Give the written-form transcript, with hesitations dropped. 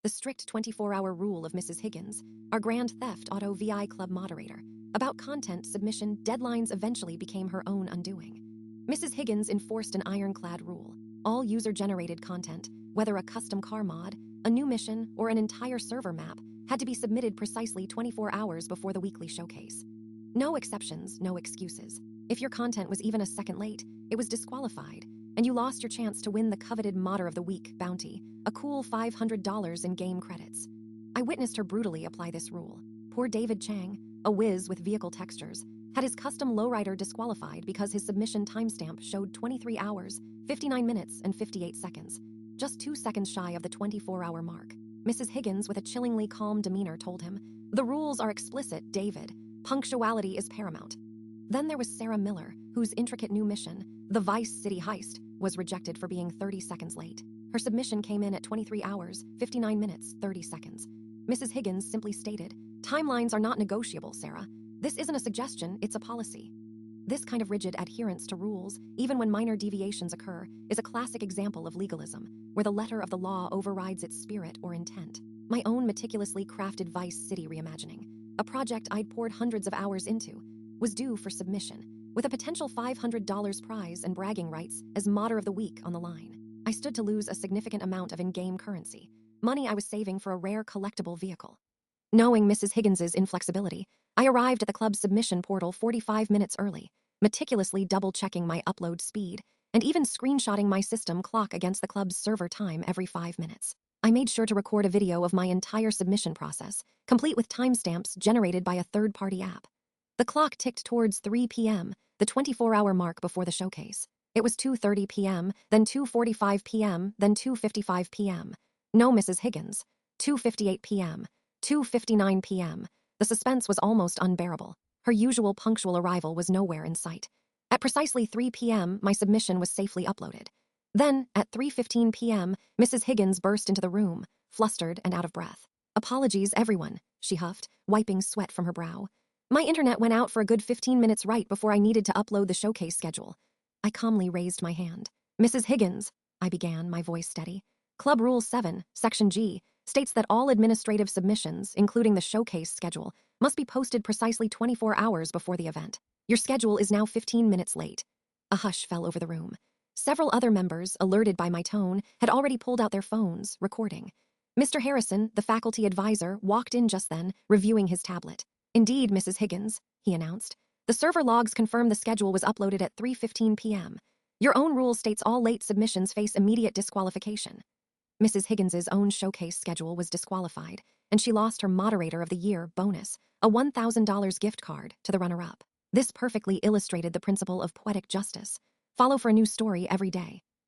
The strict 24-hour rule of Mrs. Higgins, our Grand Theft Auto VI Club moderator. About content submission, deadlines eventually became her own undoing. Mrs. Higgins enforced an ironclad rule. All user-generated content, whether a custom car mod, a new mission, or an entire server map, had to be submitted precisely 24 hours before the weekly showcase. No exceptions, no excuses. If your content was even a second late, it was disqualified, and you lost your chance to win the coveted Modder of the Week bounty, a cool $500 in game credits. I witnessed her brutally apply this rule. Poor David Chang, a whiz with vehicle textures, had his custom lowrider disqualified because his submission timestamp showed 23 hours, 59 minutes, and 58 seconds, just 2 seconds shy of the 24-hour mark. Mrs. Higgins, with a chillingly calm demeanor, told him, "The rules are explicit, David. Punctuality is paramount." Then there was Sarah Miller, whose intricate new mission, the Vice City Heist, was rejected for being 30 seconds late. Her submission came in at 23 hours, 59 minutes, 30 seconds. Mrs. Higgins simply stated, "Timelines are not negotiable, Sarah. This isn't a suggestion, it's a policy." This kind of rigid adherence to rules, even when minor deviations occur, is a classic example of legalism, where the letter of the law overrides its spirit or intent. My own meticulously crafted Vice City reimagining, a project I'd poured hundreds of hours into, was due for submission, with a potential $500 prize and bragging rights as Modder of the Week on the line. I stood to lose a significant amount of in-game currency, money I was saving for a rare collectible vehicle. Knowing Mrs. Higgins's inflexibility, I arrived at the club's submission portal 45 minutes early, meticulously double-checking my upload speed, and even screenshotting my system clock against the club's server time every 5 minutes. I made sure to record a video of my entire submission process, complete with timestamps generated by a third-party app. The clock ticked towards 3 p.m., the 24-hour mark before the showcase. It was 2:30 p.m., then 2:45 p.m., then 2:55 p.m. No Mrs. Higgins. 2:58 p.m., 2:59 p.m. The suspense was almost unbearable. Her usual punctual arrival was nowhere in sight. At precisely 3 p.m., my submission was safely uploaded. Then, at 3:15 p.m., Mrs. Higgins burst into the room, flustered and out of breath. "Apologies, everyone," she huffed, wiping sweat from her brow. "My internet went out for a good 15 minutes right before I needed to upload the showcase schedule." I calmly raised my hand. "Mrs. Higgins," I began, my voice steady. "Club Rule 7, Section G, states that all administrative submissions, including the showcase schedule, must be posted precisely 24 hours before the event. Your schedule is now 15 minutes late." A hush fell over the room. Several other members, alerted by my tone, had already pulled out their phones, recording. Mr. Harrison, the faculty advisor, walked in just then, reviewing his tablet. "Indeed, Mrs. Higgins," he announced. "The server logs confirm the schedule was uploaded at 3:15 p.m. Your own rule states all late submissions face immediate disqualification." Mrs. Higgins's own showcase schedule was disqualified, and she lost her Moderator of the Year bonus, a $1,000 gift card, to the runner-up. This perfectly illustrated the principle of poetic justice. Follow for a new story every day.